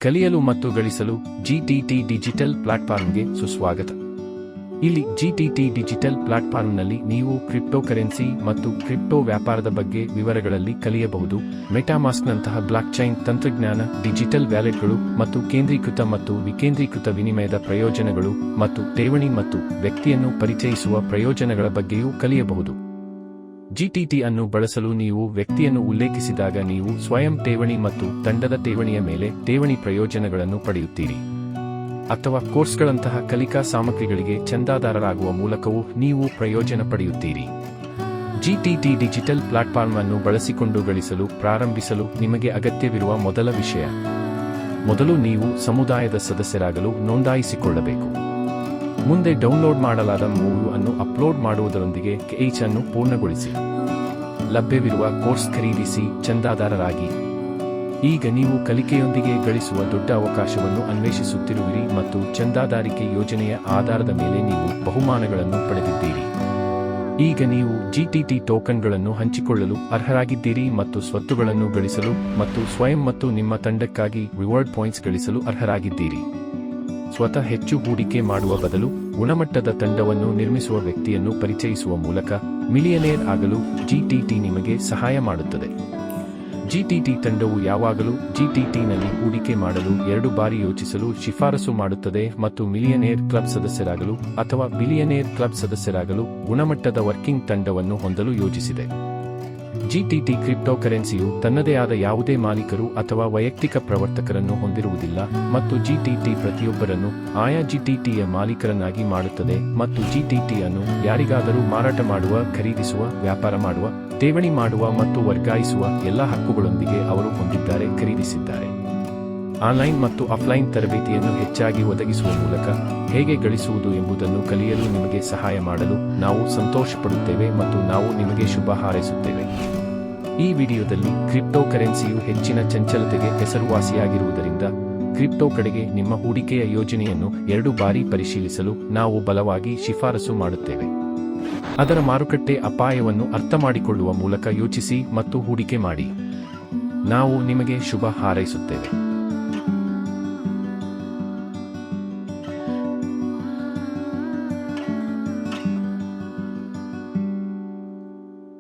ಕಲಿಯಲು ಮತ್ತು ಗಳಿಸಲು ಜಿಟಿಟಿ ಡಿಜಿಟಲ್ ಪ್ಲಾಟ್ಫಾರ್ಮ್ಗೆ ಸುಸ್ವಾಗತ. ಇಲ್ಲಿ ಜಿಟಿಟಿ ಡಿಜಿಟಲ್ ಪ್ಲಾಟ್ಫಾರ್ಮ್ನಲ್ಲಿ ನೀವು ಕ್ರಿಪ್ಟೋಕರೆನ್ಸಿ ಮತ್ತು ಕ್ರಿಪ್ಟೋ ವ್ಯಾಪಾರದ ಬಗ್ಗೆ ವಿವರಗಳಲ್ಲಿ ಕಲಿಯಬಹುದು. ಮೆಟಾಮಾಸ್ಕ್ನಂತಹ ಬ್ಲಾಕ್ಚೈನ್ ತಂತ್ರಜ್ಞಾನ, ಡಿಜಿಟಲ್ ವ್ಯಾಲೆಟ್ಗಳು ಮತ್ತು ಕೇಂದ್ರೀಕೃತ ಮತ್ತು ವಿಕೇಂದ್ರೀಕೃತ ವಿನಿಮಯದ ಪ್ರಯೋಜನಗಳು ಮತ್ತು ಠೇವಣಿ ಮತ್ತು ವ್ಯಕ್ತಿಯನ್ನು ಪರಿಚಯಿಸುವ ಪ್ರಯೋಜನಗಳ ಬಗ್ಗೆಯೂ ಕಲಿಯಬಹುದು. ಜಿಟಿಟಿ ಅನ್ನು ಬಳಸಲು ನೀವು ವ್ಯಕ್ತಿಯನ್ನು ಉಲ್ಲೇಖಿಸಿದಾಗ ನೀವು ಸ್ವಯಂ ಠೇವಣಿ ಮತ್ತು ತಂಡದ ಠೇವಣಿಯ ಮೇಲೆ ಠೇವಣಿ ಪ್ರಯೋಜನಗಳನ್ನು ಪಡೆಯುತ್ತೀರಿ. ಅಥವಾ ಕೋರ್ಸ್ಗಳಂತಹ ಕಲಿಕಾ ಸಾಮಗ್ರಿಗಳಿಗೆ ಚಂದಾದಾರರಾಗುವ ಮೂಲಕವೂ ನೀವು ಪ್ರಯೋಜನ ಪಡೆಯುತ್ತೀರಿ. ಜಿಟಿಟಿ ಡಿಜಿಟಲ್ ಪ್ಲಾಟ್ಫಾರ್ಮ್ ಅನ್ನು ಬಳಸಿಕೊಂಡು ಗಳಿಸಲು ಪ್ರಾರಂಭಿಸಲು ನಿಮಗೆ ಅಗತ್ಯವಿರುವ ಮೊದಲ ವಿಷಯ, ಮೊದಲು ನೀವು ಸಮುದಾಯದ ಸದಸ್ಯರಾಗಲು ನೋಂದಾಯಿಸಿಕೊಳ್ಳಬೇಕು. ಮುಂದೆ ಡೌನ್ಲೋಡ್ ಮಾಡಲಾದ ಮೂರು ಅನ್ನು ಅಪ್ಲೋಡ್ ಮಾಡುವುದರೊಂದಿಗೆ KH ಅನ್ನು ಪೂರ್ಣಗೊಳಿಸಿ. ಲಭ್ಯವಿರುವ ಕೋರ್ಸ್ ಖರೀದಿಸಿ ಚಂದಾದಾರರಾಗಿ. ಈಗ ನೀವು ಕಲಿಕೆಯೊಂದಿಗೆ ಗಳಿಸುವ ದೊಡ್ಡ ಅವಕಾಶವನ್ನು ಅನ್ವೇಷಿಸುತ್ತಿರುವಿರಿ ಮತ್ತು ಚಂದಾದಾರಿಕೆ ಯೋಜನೆಯ ಆಧಾರದ ಮೇಲೆ ನೀವು ಬಹುಮಾನಗಳನ್ನು ಪಡೆದಿದ್ದೀರಿ. ಈಗ ನೀವು ಜಿಟಿಟಿ ಟೋಕನ್ಗಳನ್ನು ಹಂಚಿಕೊಳ್ಳಲು ಅರ್ಹರಾಗಿದ್ದೀರಿ ಮತ್ತು ಸ್ವತ್ತುಗಳನ್ನು ಗಳಿಸಲು ಮತ್ತು ಸ್ವಯಂ ಮತ್ತು ನಿಮ್ಮ ತಂಡಕ್ಕಾಗಿ ರಿವಾರ್ಡ್ ಪಾಯಿಂಟ್ಸ್ ಗಳಿಸಲು ಅರ್ಹರಾಗಿದ್ದೀರಿ. ಸ್ವತಃ ಹೆಚ್ಚು ಹೂಡಿಕೆ ಮಾಡುವ ಬದಲು ಗುಣಮಟ್ಟದ ತಂಡವನ್ನು ನಿರ್ಮಿಸುವ ವ್ಯಕ್ತಿಯನ್ನು ಪರಿಚಯಿಸುವ ಮೂಲಕ ಮಿಲಿಯನೇರ್ ಆಗಲು ಜಿಟಿಟಿ ನಿಮಗೆ ಸಹಾಯ ಮಾಡುತ್ತದೆ. ಜಿಟಿಟಿ ತಂಡವು ಯಾವಾಗಲೂ ಜಿಟಿಟಿನಲ್ಲಿ ಹೂಡಿಕೆ ಮಾಡಲು 2 ಬಾರಿ ಯೋಚಿಸಲು ಶಿಫಾರಸು ಮಾಡುತ್ತದೆ ಮತ್ತು ಮಿಲಿಯನೇರ್ ಕ್ಲಬ್ ಸದಸ್ಯರಾಗಲು ಅಥವಾ ಬಿಲಿಯನೇರ್ ಕ್ಲಬ್ ಸದಸ್ಯರಾಗಲು ಗುಣಮಟ್ಟದ ವರ್ಕಿಂಗ್ ತಂಡವನ್ನು ಹೊಂದಲು ಯೋಜಿಸಿದೆ. ಜಿಟಿಟಿ ಕ್ರಿಪ್ಟೋಕರೆನ್ಸಿಯು ತನ್ನದೇ ಆದ ಯಾವುದೇ ಮಾಲೀಕರು ಅಥವಾ ವೈಯಕ್ತಿಕ ಪ್ರವರ್ತಕರನ್ನು ಹೊಂದಿರುವುದಿಲ್ಲ ಮತ್ತು ಜಿಟಿಟಿ ಪ್ರತಿಯೊಬ್ಬರನ್ನು ಆಯಾ ಜಿಟಿಟಿಯ ಮಾಲೀಕರನ್ನಾಗಿ ಮಾಡುತ್ತದೆ ಮತ್ತು ಜಿಟಿಟಿ ಅನ್ನು ಯಾರಿಗಾದರೂ ಮಾರಾಟ ಮಾಡುವ, ಖರೀದಿಸುವ, ವ್ಯಾಪಾರ ಮಾಡುವ, ಠೇವಣಿ ಮಾಡುವ ಮತ್ತು ವರ್ಗಾಯಿಸುವ ಎಲ್ಲ ಹಕ್ಕುಗಳೊಂದಿಗೆ ಅವರು ಹೊಂದಿದ್ದಾರೆ ಖರೀದಿಸಿದ್ದಾರೆ. ಆನ್ಲೈನ್ ಮತ್ತು ಆಫ್ಲೈನ್ ತರಬೇತಿಯನ್ನು ಹೆಚ್ಚಾಗಿ ಒದಗಿಸುವ ಮೂಲಕ ಹೇಗೆ ಗಳಿಸುವುದು ಎಂಬುದನ್ನು ಕಲಿಯಲು ನಿಮಗೆ ಸಹಾಯ ಮಾಡಲು ನಾವು ಸಂತೋಷಪಡುತ್ತೇವೆ ಮತ್ತು ನಾವು ನಿಮಗೆ ಶುಭ ಹಾರೈಸುತ್ತೇವೆ. ಈ ವಿಡಿಯೋದಲ್ಲಿ ಕ್ರಿಪ್ಟೋಕರೆನ್ಸಿಯು ಹೆಚ್ಚಿನ ಚಂಚಲತೆಗೆ ಹೆಸರುವಾಸಿಯಾಗಿರುವುದರಿಂದ ಕ್ರಿಪ್ಟೋ ಕಡೆಗೆ ನಿಮ್ಮ ಹೂಡಿಕೆಯ ಯೋಜನೆಯನ್ನು 2 ಬಾರಿ ಪರಿಶೀಲಿಸಲು ನಾವು ಬಲವಾಗಿ ಶಿಫಾರಸು ಮಾಡುತ್ತೇವೆ. ಅದರ ಮಾರುಕಟ್ಟೆ ಅಪಾಯವನ್ನು ಅರ್ಥಮಾಡಿಕೊಳ್ಳುವ ಮೂಲಕ ಯೋಚಿಸಿ ಮತ್ತು ಹೂಡಿಕೆ ಮಾಡಿ. ನಾವು ನಿಮಗೆ ಶುಭ ಹಾರೈಸುತ್ತೇವೆ.